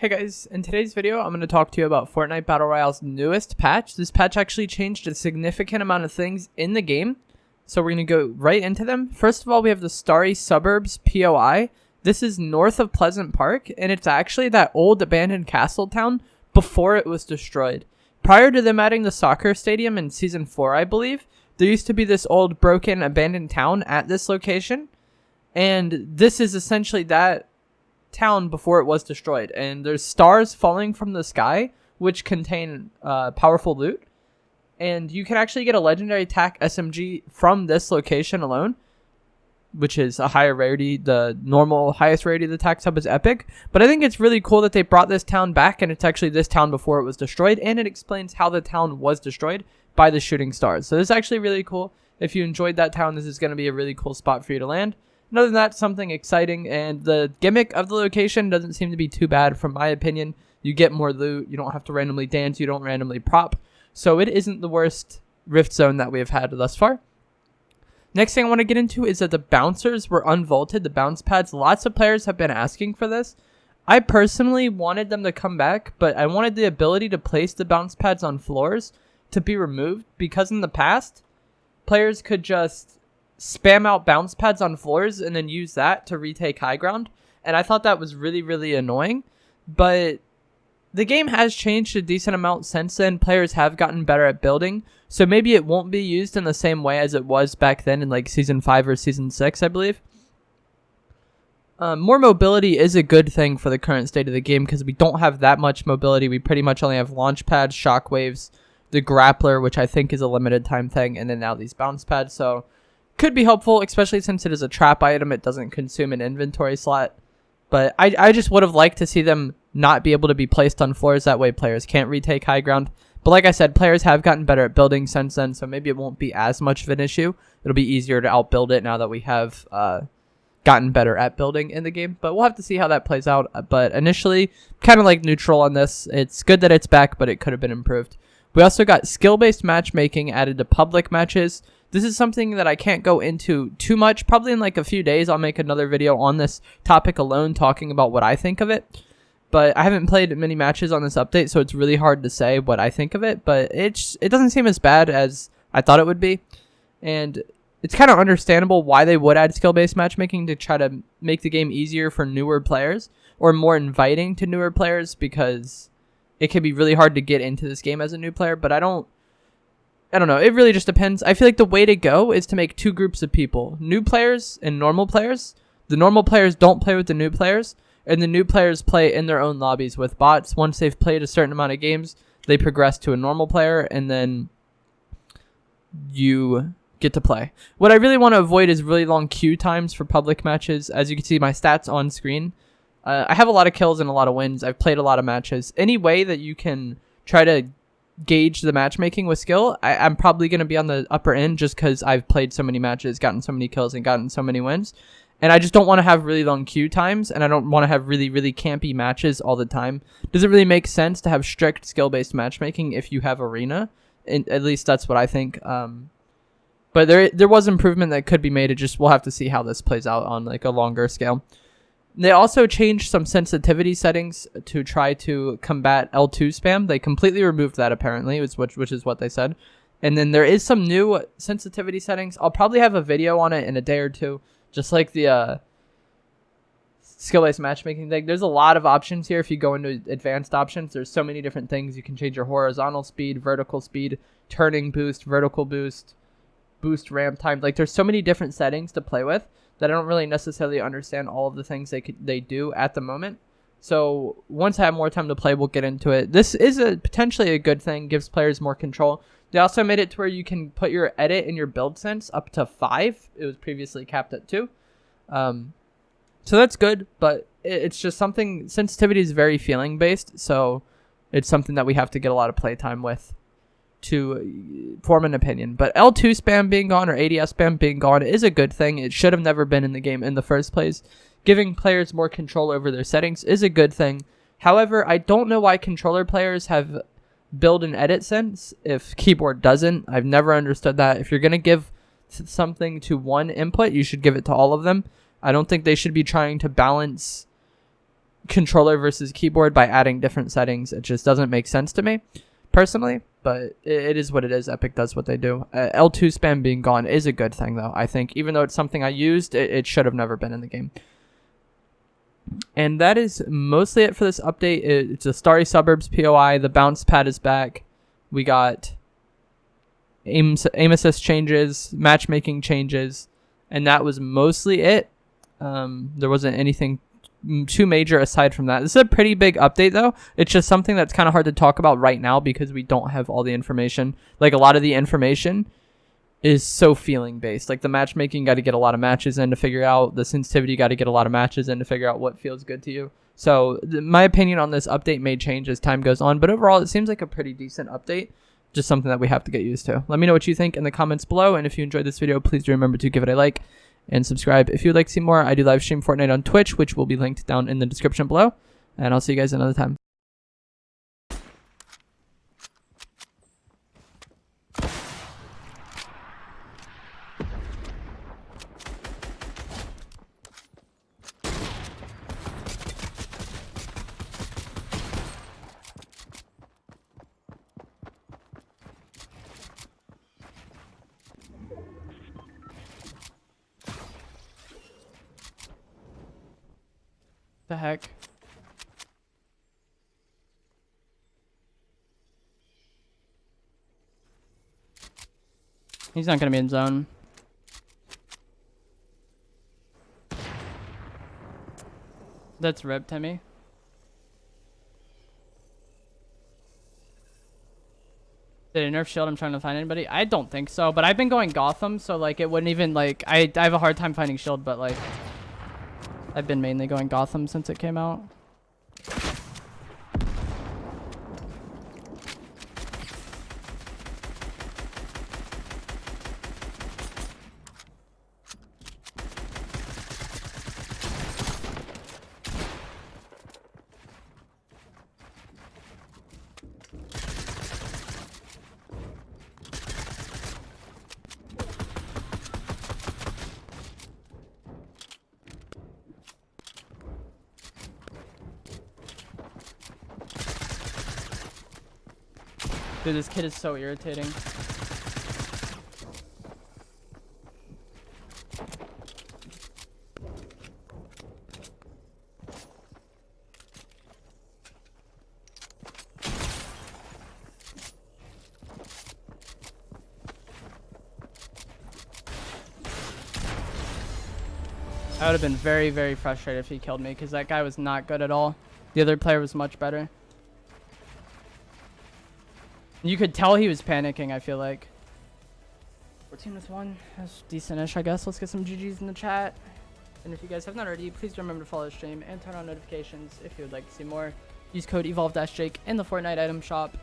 Hey guys, in today's video, I'm going to talk to you about Fortnite Battle Royale's newest patch. This patch actually changed a significant amount of things in the game, so we're going to go right into them. First of all, we have the Starry Suburbs POI. This is north of Pleasant Park, and it's actually that old abandoned castle town before it was destroyed. Prior to them adding the soccer stadium in Season 4, I believe, there used to be this old broken abandoned town at this location, and this is essentially that town before it was destroyed, and there's stars falling from the sky which contain powerful loot, and you can actually get a Legendary Tac SMG from this location alone, which is a higher rarity. The normal highest rarity of the tac sub is epic, but I think it's really cool that they brought this town back, and it's actually this town before it was destroyed, and it explains how the town was destroyed by the shooting stars. So this is actually really cool. If you enjoyed that town, this is going to be a really cool spot for you to land. And other than that, something exciting, and the gimmick of the location doesn't seem to be too bad from my opinion. You get more loot, you don't have to randomly dance, you don't randomly prop, so it isn't the worst rift zone that we have had thus far. Next thing I want to get into is that the bouncers were unvaulted, the bounce pads. Lots of players have been asking for this. I personally wanted them to come back, but I wanted the ability to place the bounce pads on floors to be removed, because in the past, players could just spam out bounce pads on floors and then use that to retake high ground, and I thought that was really annoying. But the game has changed a decent amount since then. Players have gotten better at building, so maybe it won't be used in the same way as it was back then in like Season 5 or Season 6, I believe. More mobility is a good thing for the current state of the game, because we don't have that much mobility. We pretty much only have launch pads, shockwaves, the grappler, which I think is a limited time thing, and then now these bounce pads, so could be helpful, especially since it is a trap item. It doesn't consume an inventory slot. But I just would have liked to see them not be able to be placed on floors. That way players can't retake high ground. But like I said, players have gotten better at building since then, so maybe it won't be as much of an issue. It'll be easier to outbuild it now that we have gotten better at building in the game. But we'll have to see how that plays out. But initially, kind of like neutral on this. It's good that it's back, but it could have been improved. We also got skill-based matchmaking added to public matches. This is something that I can't go into too much. Probably in like a few days, I'll make another video on this topic alone, talking about what I think of it. But I haven't played many matches on this update, so it's really hard to say what I think of it. But it doesn't seem as bad as I thought it would be. And it's kind of understandable why they would add skill-based matchmaking, to try to make the game easier for newer players, or more inviting to newer players, because it can be really hard to get into this game as a new player. But I don't know. It really just depends. I feel like the way to go is to make two groups of people. New players and normal players. The normal players don't play with the new players, and the new players play in their own lobbies with bots. Once they've played a certain amount of games, they progress to a normal player, and then you get to play. What I really want to avoid is really long queue times for public matches. As you can see, my stats on screen. I have a lot of kills and a lot of wins. I've played a lot of matches. Any way that you can try to gauge the matchmaking with skill, I'm probably going to be on the upper end, just because I've played so many matches, gotten so many kills, and gotten so many wins. And I just don't want to have really long queue times, and I don't want to have really campy matches all the time. Does it really make sense to have strict skill-based matchmaking if you have arena? And at least that's what I think. But there was improvement that could be made. We'll have to see how this plays out on like a longer scale. They also changed some sensitivity settings to try to combat L2 spam. They completely removed that, apparently, which is what they said. And then there is some new sensitivity settings. I'll probably have a video on it in a day or two, just like the skill-based matchmaking thing. There's a lot of options here. If you go into advanced options, there's so many different things. You can change your horizontal speed, vertical speed, turning boost, vertical boost, boost ramp time. Like, there's so many different settings to play with that I don't really necessarily understand all of the things they do at the moment. So once I have more time to play, we'll get into it. This is potentially a good thing, gives players more control. They also made it to where you can put your edit and your build sense up to 5. It was previously capped at 2. So that's good, but it's just something. Sensitivity is very feeling based, so it's something that we have to get a lot of playtime with to form an opinion. But L2 spam being gone, or ADS spam being gone, is a good thing. It should have never been in the game in the first place. Giving players more control over their settings is a good thing. However, I don't know why controller players have build and edit sense if keyboard doesn't. I've never understood that. If you're going to give something to one input, you should give it to all of them. I don't think they should be trying to balance controller versus keyboard by adding different settings. It just doesn't make sense to me personally, but it is what it is. Epic does what they do. L2 spam being gone is a good thing though. I think even though it's something I used, it should have never been in the game. And that is mostly it for this update. It's a Starry Suburbs POI. The bounce pad is back. We got aim assist changes, matchmaking changes, and that was mostly it. There wasn't anything too major aside from that. This is a pretty big update though. It's just something that's kind of hard to talk about right now because we don't have all the information. Like a lot of the information is so feeling based. Like the matchmaking, got to get a lot of matches in to figure out. The sensitivity, got to get a lot of matches in to figure out what feels good to you. So my opinion on this update may change as time goes on, but overall it seems like a pretty decent update. Just something that we have to get used to. Let me know what you think in the comments below, and if you enjoyed this video, please do remember to give it a like and subscribe if you'd like to see more. I do live stream Fortnite on Twitch, which will be linked down in the description below, and I'll see you guys another time. The heck? He's not gonna be in zone. That's ripped, Timmy. Did it nerf shield? I'm trying to find anybody. I don't think so, but I've been going Gotham, so like it wouldn't even like I have a hard time finding shield, but like I've been mainly going Gotham since it came out. Dude, this kid is so irritating. I would have been very, very frustrated if he killed me because that guy was not good at all. The other player was much better. You could tell he was panicking, I feel like. 14-1. That's decent-ish, I guess. Let's get some GGs in the chat. And if you guys have not already, please remember to follow the stream and turn on notifications if you would like to see more. Use code evolve-jake in the Fortnite item shop.